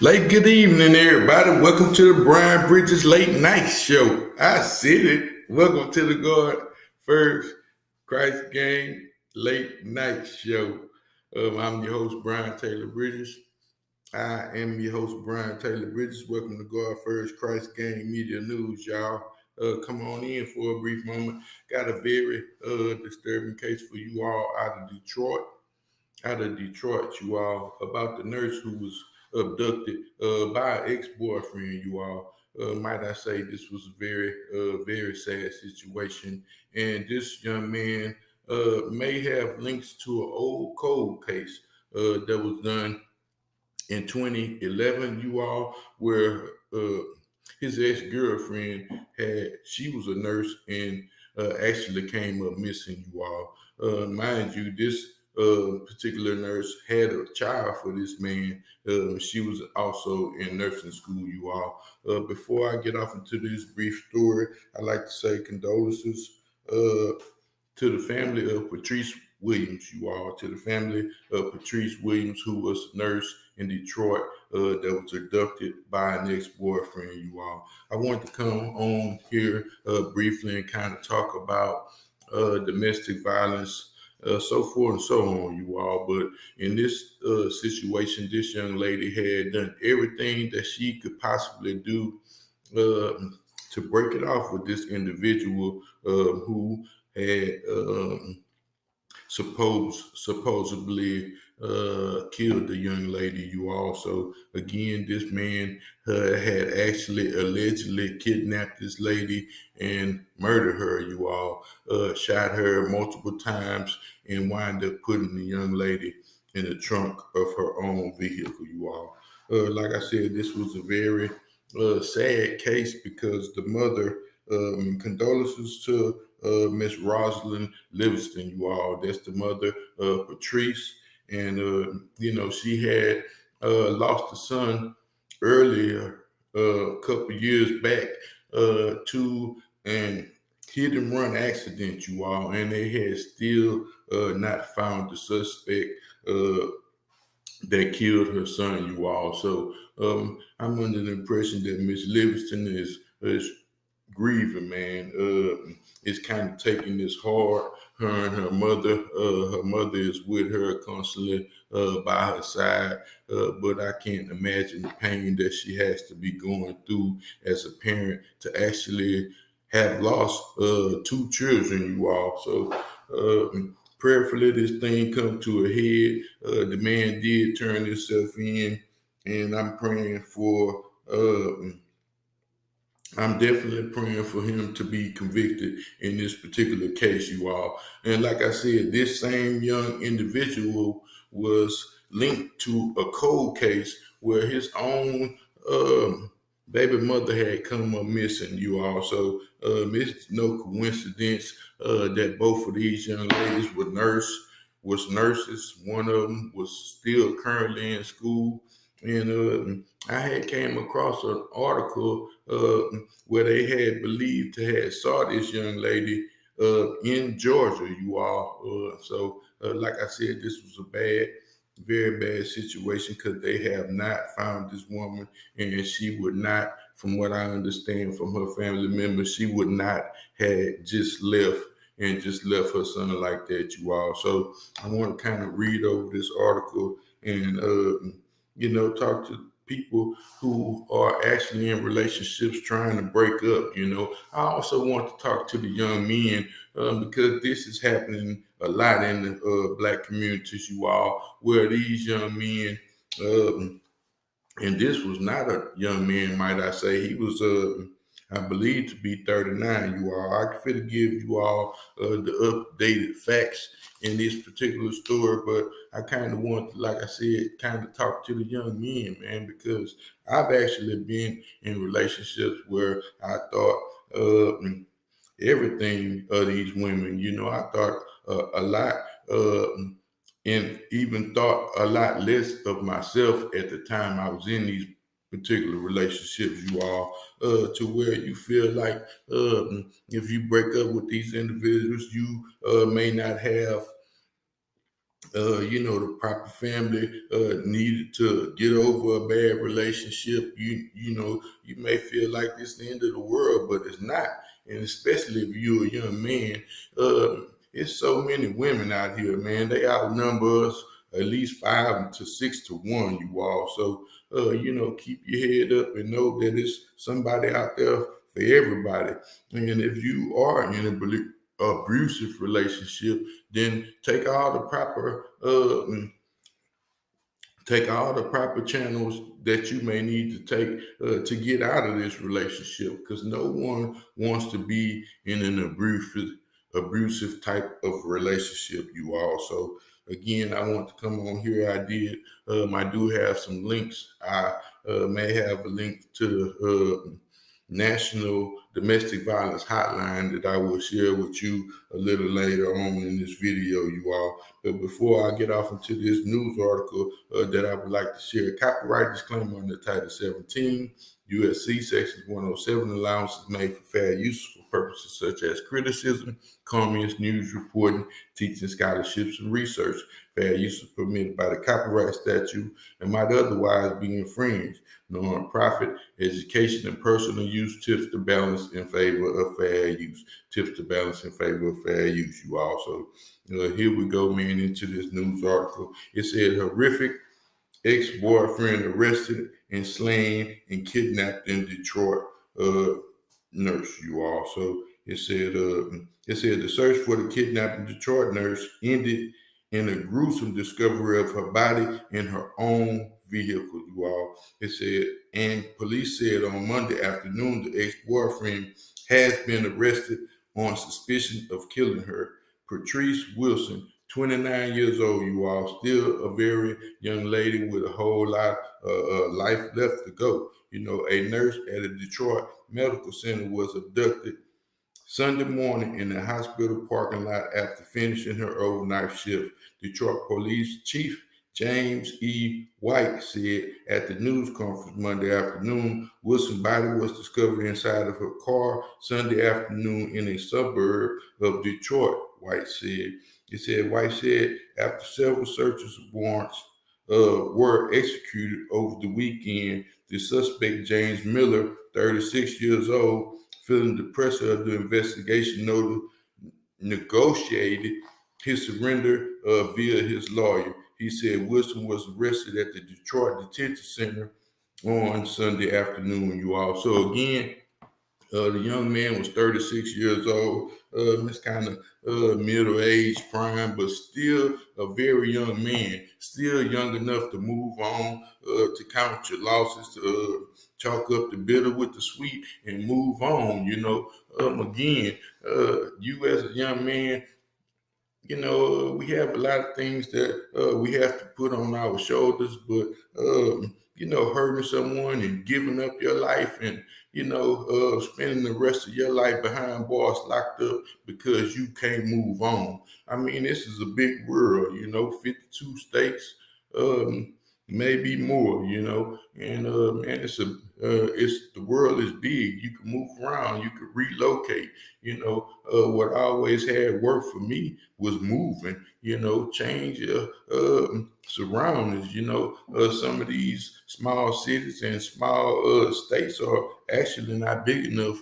Good evening, everybody. Welcome to the Brian Bridges Late Night Show. I said it. Welcome to the God First Christ Gang Late Night Show. I'm your host, Brian Taylor Bridges. I am your host, Brian Taylor Bridges. Welcome to God First Christ Gang Media News, y'all. Come on in for a brief moment. Got a very disturbing case for you all out of Detroit, you all, about the nurse who was abducted by an ex-boyfriend, you all. Might I say this was a very sad situation. And this young man may have links to an old cold case that was done in 2011, you all, where his ex-girlfriend she was a nurse and actually came up missing, you all. Mind you, this particular nurse had a child for this man. She was also in nursing school, you all. Before I get off into this brief story, I'd like to say condolences uh, to the family of Patrice Williams, you all, to the family of Patrice Williams, who was a nurse in Detroit that was abducted by an ex-boyfriend, you all. I want to come on here briefly and kind of talk about domestic violence, so forth and so on, you all. But in this situation, this young lady had done everything that she could possibly do to break it off with this individual who had supposedly killed the young lady. You also, again, this man had actually allegedly kidnapped this lady and murdered her. You all shot her multiple times and wind up putting the young lady in the trunk of her own vehicle. You all, like I said, this was a very sad case because the mother. Condolences to Miss Rosalind Livingston, you all. That's the mother of Patrice. And, she had lost a son earlier, a couple years back, to an hit and run accident, you all. And they had still not found the suspect that killed her son, you all. So I'm under the impression that Miss Livingston is grieving, man. It's kind of taking this hard. Her and her mother is with her constantly by her side. But I can't imagine the pain that she has to be going through as a parent to actually have lost two children, you all. So prayerfully, this thing come to a head. The man did turn himself in, and I'm definitely praying for him to be convicted in this particular case, you all. And like I said, this same young individual was linked to a cold case where his own baby mother had come up missing, you all. So it's no coincidence that both of these young ladies was nurses. One of them was still currently in school. And I had came across an article where they had believed to have saw this young lady in Georgia, you all. Like I said, this was a very bad situation because they have not found this woman, and she would not, from what I understand from her family members, she would not have just left her son like that, you all. So I want to kind of read over this article and talk to people who are actually in relationships trying to break up. I also want to talk to the young men because this is happening a lot in the Black communities, you all, where these young men, um, and this was not a young man, might I say, he was I believe to be 39, you all. I could give you all the updated facts in this particular story, but I kind of want to, like I said, kind of talk to the young men, man, because I've actually been in relationships where I thought everything of these women. I thought a lot uh, and even thought a lot less of myself at the time I was in these particular relationships, you all, to where you feel like if you break up with these individuals, you may not have the proper family needed to get over a bad relationship. You may feel like it's the end of the world, but it's not. And especially if you're a young man, it's so many women out here, man. They outnumber us at least 5 to 6 to 1, you all. So, keep your head up and know that it's somebody out there for everybody. And if you are in a abusive relationship, then take all the proper channels that you may need to take to get out of this relationship, because no one wants to be in an abusive type of relationship, you all. So again, I want to come on here. I do have some links. I may have a link to the National Domestic Violence Hotline that I will share with you a little later on in this video, you all. But before I get off into this news article that I would like to share, copyright disclaimer under Title 17, USC Section 107, allowances made for fair use for purposes such as criticism, comments, news reporting, teaching, scholarships, and research. Fair use is permitted by the copyright statute and might otherwise be infringed. Non-profit, education, and personal use tips to balance in favor of fair use. Tips to balance in favor of fair use, you all. So here we go, man, into this news article. It said horrific ex-boyfriend arrested and slain and kidnapped in Detroit. Nurse, you all. So it said the search for the kidnapped Detroit nurse ended in a gruesome discovery of her body in her own vehicle, you all. It said, and police said on Monday afternoon the ex-boyfriend has been arrested on suspicion of killing her. Patrice Wilson, 29 years old, you all, still a very young lady with a whole lot of life left to go. A nurse at a Detroit medical center was abducted Sunday morning in the hospital parking lot after finishing her overnight shift. Detroit Police Chief James E. White said at the news conference Monday afternoon, Wilson's body was discovered inside of her car Sunday afternoon in a suburb of Detroit, White said. White said after several searches warrants were executed over the weekend, the suspect, James Miller, 36 years old, feeling the pressure of the investigation, negotiated his surrender via his lawyer. He said Wilson was arrested at the Detroit Detention Center on Sunday afternoon, you all. So again, the young man was 36 years old. This kind of middle-aged prime, but still a very young man, still young enough to move on, to count your losses, to chalk up the bitter with the sweet and move on. Again, you as a young man, we have a lot of things that we have to put on our shoulders, but hurting someone and giving up your life and spending the rest of your life behind bars locked up because you can't move on. I mean, this is a big world, 52 states, maybe more, and man, it's the world is big. You can move around, you can relocate. What always had worked for me was moving, change your surroundings. Some of these small cities and small states are actually not big enough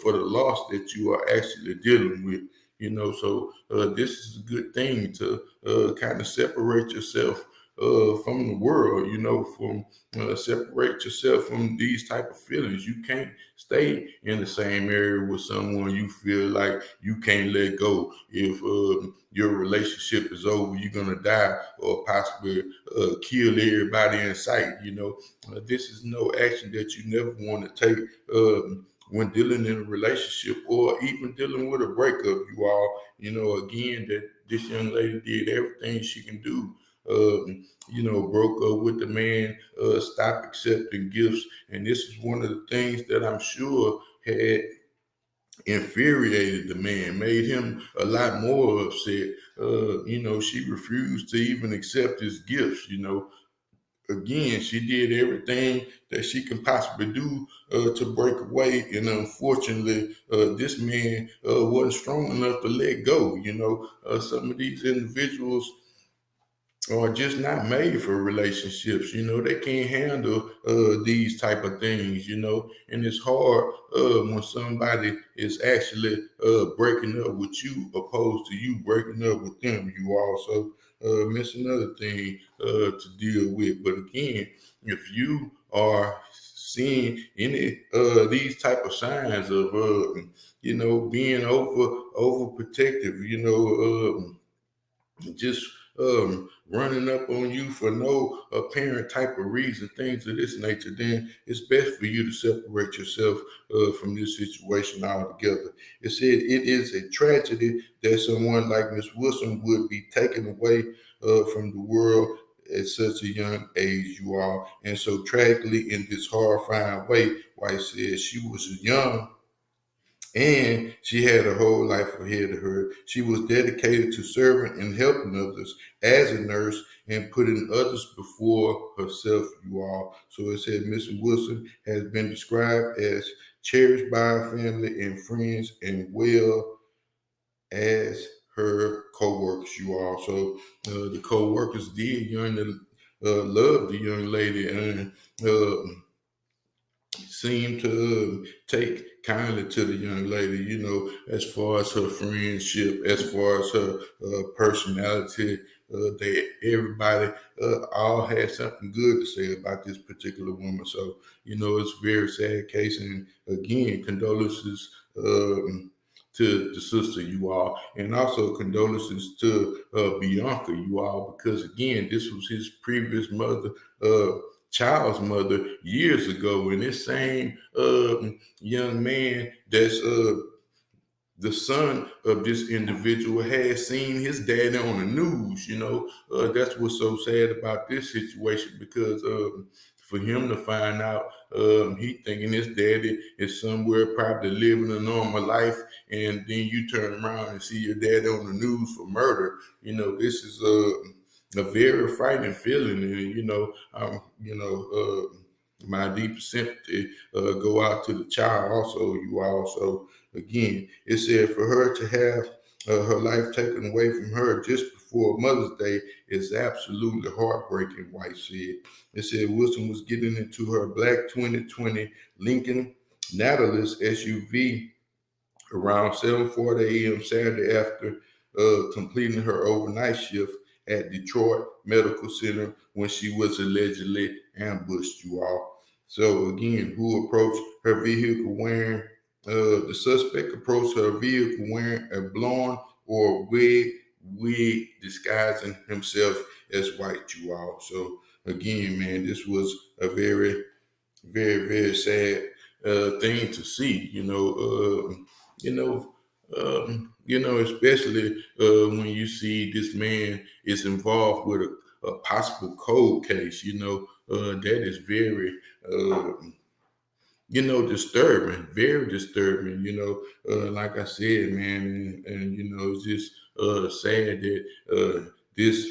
for the loss that you are actually dealing with. So this is a good thing to kind of separate yourself from the world, from separate yourself from these type of feelings. You can't stay in the same area with someone you feel like you can't let go. If your relationship is over, you're gonna die or possibly kill everybody in sight. This is no action that you never want to take when dealing in a relationship or even dealing with a breakup. You all, again, that this young lady did everything she can do. Broke up with the man, stopped accepting gifts. And this is one of the things that I'm sure had infuriated the man, made him a lot more upset. She refused to even accept his gifts. Again, she did everything that she can possibly do to break away. And unfortunately, this man wasn't strong enough to let go. Some of these individuals, or just not made for relationships. They can't handle these type of things. And it's hard when somebody is actually breaking up with you opposed to you breaking up with them. You also miss another thing to deal with. But again, if you are seeing any these type of signs of being overprotective, just running up on you for no apparent type of reason, things of this nature, then it's best for you to separate yourself from this situation altogether. It said it is a tragedy that someone like Miss Wilson would be taken away from the world at such a young age, you all. And so tragically, in this horrifying way, White said she was young and she had a whole life ahead of her. She was dedicated to serving and helping others as a nurse and putting others before herself, you all. So it said Mrs. Wilson has been described as cherished by her family and friends and well as her co-workers, you all. So the co-workers did love the young lady and seemed to take kindly to the young lady, as far as her friendship, as far as her personality. Everybody all had something good to say about this particular woman. So, it's a very sad case. And again, condolences to the sister, you all, and also condolences to Bianca, you all, because again, this was his previous mother. Child's mother years ago, and this same young man that's the son of this individual had seen his daddy on the news. That's what's so sad about this situation because for him to find out, he thinking his daddy is somewhere probably living a normal life, and then you turn around and see your daddy on the news for murder. This is a very frightening feeling, and my deepest sympathy go out to the child also, you all. So again, it said for her to have her life taken away from her just before Mother's Day is absolutely heartbreaking, White said. It said Wilson was getting into her black 2020 Lincoln Nautilus SUV around 7:40 a.m. Saturday after completing her overnight shift at Detroit Medical Center when she was allegedly ambushed, you all. So again, who approached her vehicle wearing, the suspect approached her vehicle wearing a blonde or wig disguising himself as white, you all. So again, man, this was a very very very sad thing to see. You know, especially when you see this man is involved with a possible cold case. That is very disturbing, very disturbing. Like I said, man, and it's just sad that this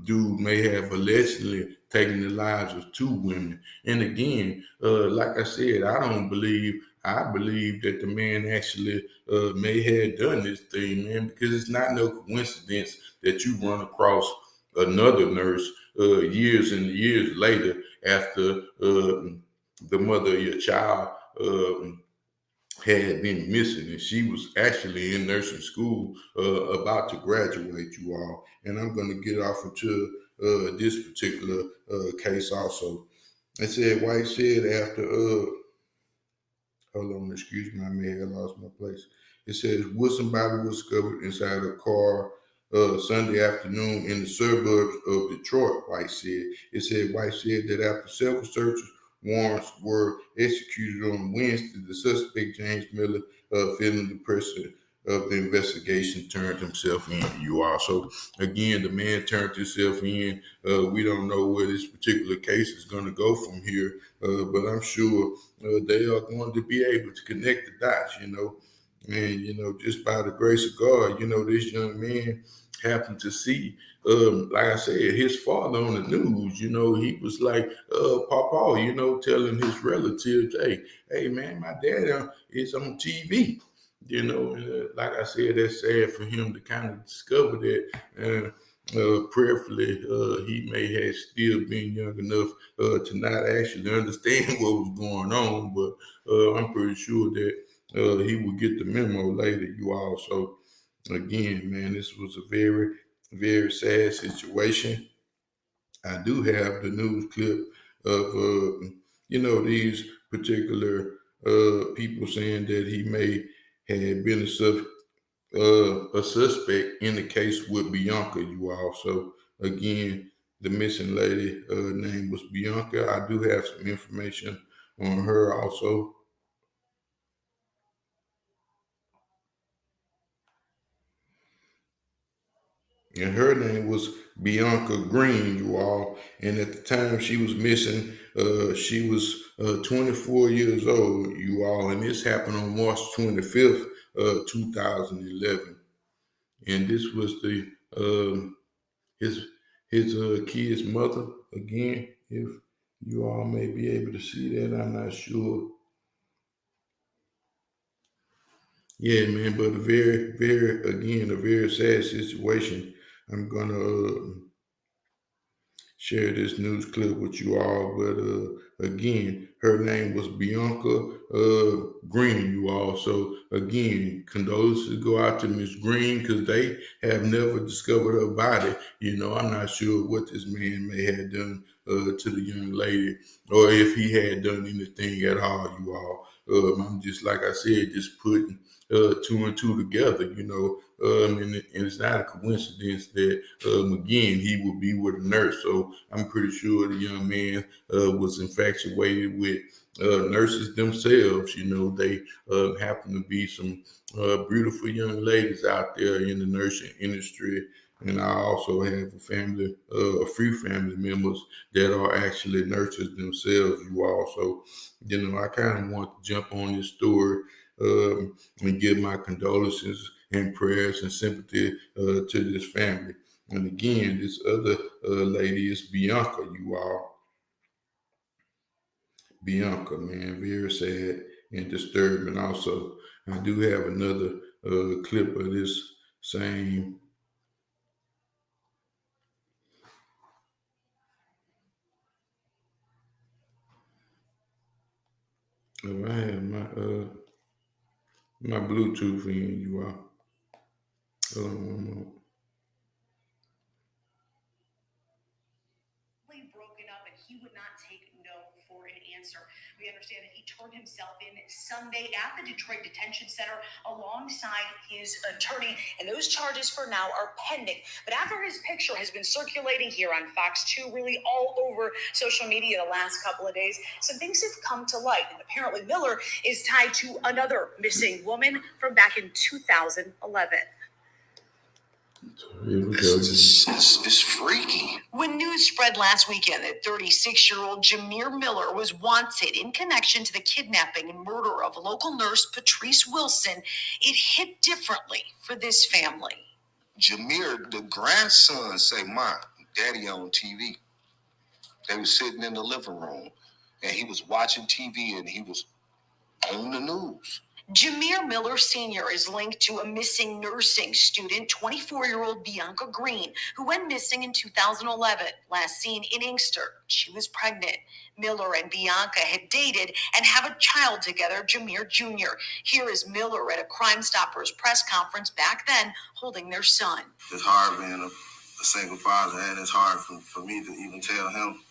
dude may have allegedly taken the lives of two women. And again, like I said, I believe that the man actually may have done this thing, man, because it's not no coincidence that you run across another nurse years and years later after the mother of your child had been missing, and she was actually in nursing school about to graduate, you all. And I'm going to get off into this particular case also. It said White said after hold on, excuse me, I may have lost my place. It says Wilson body was discovered inside a car Sunday afternoon in the suburbs of Detroit, White said. It said White said that after several searches, warrants were executed on Wednesday. The suspect, James Miller, feeling the pressure of the investigation, turned himself in. You all. So again, the man turned himself in. We don't know where this particular case is going to go from here, but I'm sure they are going to be able to connect the dots. And just by the grace of God, this young man happened to see, like I said, his father on the news. He was like, Papa, telling his relatives, hey, man, my dad is on TV. And like I said, that's sad for him to kind of discover that. Prayerfully, he may have still been young enough to not actually understand what was going on, but I'm pretty sure that he will get the memo later, you all. So, again, man, this was a very, very sad situation. I do have the news clip of, these particular people saying that he may have been a suspect in the case with Bianca, you all. So again, the missing lady name was Bianca. I do have some information on her also. And her name was Bianca Green, you all. And at the time she was missing, she was 24 years old, you all. And this happened on March 25th, 2011. And this was the his kid's mother. Again, if you all may be able to see that, I'm not sure. Yeah, man, but a very, very, again, a very sad situation. I'm gonna share this news clip with you all. But again, her name was Bianca Green, you all. So again, condolences go out to Miss Green because they have never discovered her body. You know, I'm not sure what this man may have done to the young lady or if he had done anything at all, you all. I'm just, like I said, just putting two and two together, you know. And it's not a coincidence that again he will be with a nurse. So I'm pretty sure the young man was infatuated with nurses themselves. You know, they happen to be some beautiful young ladies out there in the nursing industry. And I also have a few family members that are actually nurses themselves. You also, you know, I kind of want to jump on this story and give my condolences and prayers and sympathy to this family. And again, this other lady is Bianca, you all. Bianca, man, very sad and disturbing. Also, I do have another clip of this same. Oh, I have my Bluetooth in, you all. Hold on one moment. Broken up and he would not take no for an answer. We understand that he turned himself in Sunday at the Detroit Detention Center alongside his attorney, and those charges for now are pending. But after his picture has been circulating here on Fox 2, really all over social media the last couple of days, some things have come to light. And apparently Miller is tied to another missing woman from back in 2011. This is freaky. When news spread last weekend that 36-year-old Jameer Miller was wanted in connection to the kidnapping and murder of local nurse Patrice Wilson, it hit differently for this family. Jameer, the grandson, say, "Mom, Daddy on TV." They was sitting in the living room, and he was watching TV, and he was on the news. Jameer Miller Sr. is linked to a missing nursing student, 24-year-old Bianca Green, who went missing in 2011, last seen in Inkster. She was pregnant. Miller and Bianca had dated and have a child together, Jameer Jr. Here is Miller at a Crime Stoppers press conference back then, holding their son. It's hard being a single father, and it's hard for me to even tell him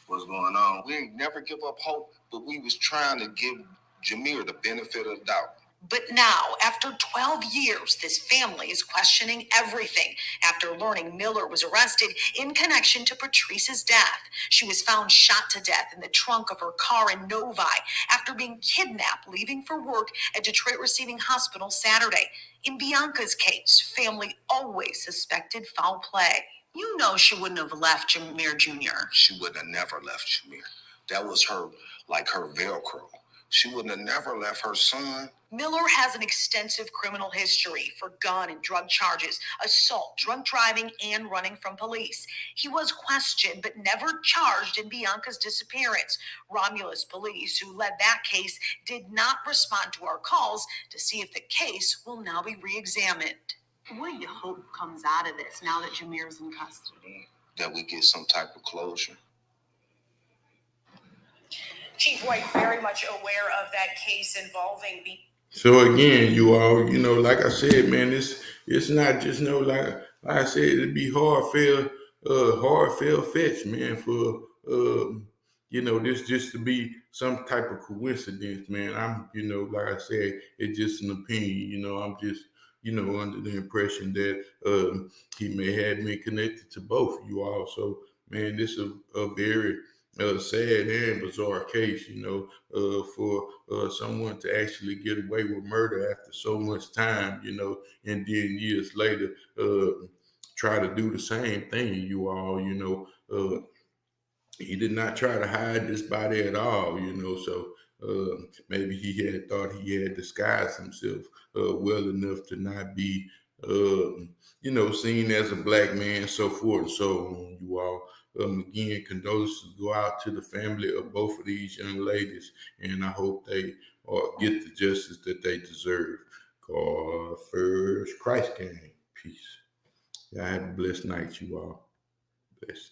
what's going on. We ain't never give up hope, but we was trying to give Jameer the benefit of the doubt. But now, after 12 years, this family is questioning everything after learning Miller was arrested in connection to Patrice's death. She was found shot to death in the trunk of her car in Novi after being kidnapped leaving for work at Detroit Receiving Hospital Saturday. In Bianca's case, family always suspected foul play. You know she wouldn't have left Jameer Jr. She would have never left Jameer. That was her, like her Velcro. She wouldn't have never left her son. Miller has an extensive criminal history for gun and drug charges, assault, drunk driving, and running from police. He was questioned but never charged in Bianca's disappearance. Romulus police, who led that case, did not respond to our calls to see if the case will now be re-examined. What do you hope comes out of this now that Jameer's in custody? That we get some type of closure. Chief White very much aware of that case involving the. So again, you all, like I said, man, it's not just like I said, it'd be hard fail fetch, man, for this just to be some type of coincidence, man. I'm, like I said, it's just an opinion, I'm just, under the impression that he may have been connected to both you all. So, man, this is a very sad and bizarre case, for someone to actually get away with murder after so much time, and then years later try to do the same thing, you all, he did not try to hide this body at all, so maybe he had thought he had disguised himself well enough to not be, seen as a black man, so forth and so on, you all. Again, condolences go out to the family of both of these young ladies, and I hope they get the justice that they deserve. God first, Christ gang. Peace. Y'all have a blessed night, you all. Bless.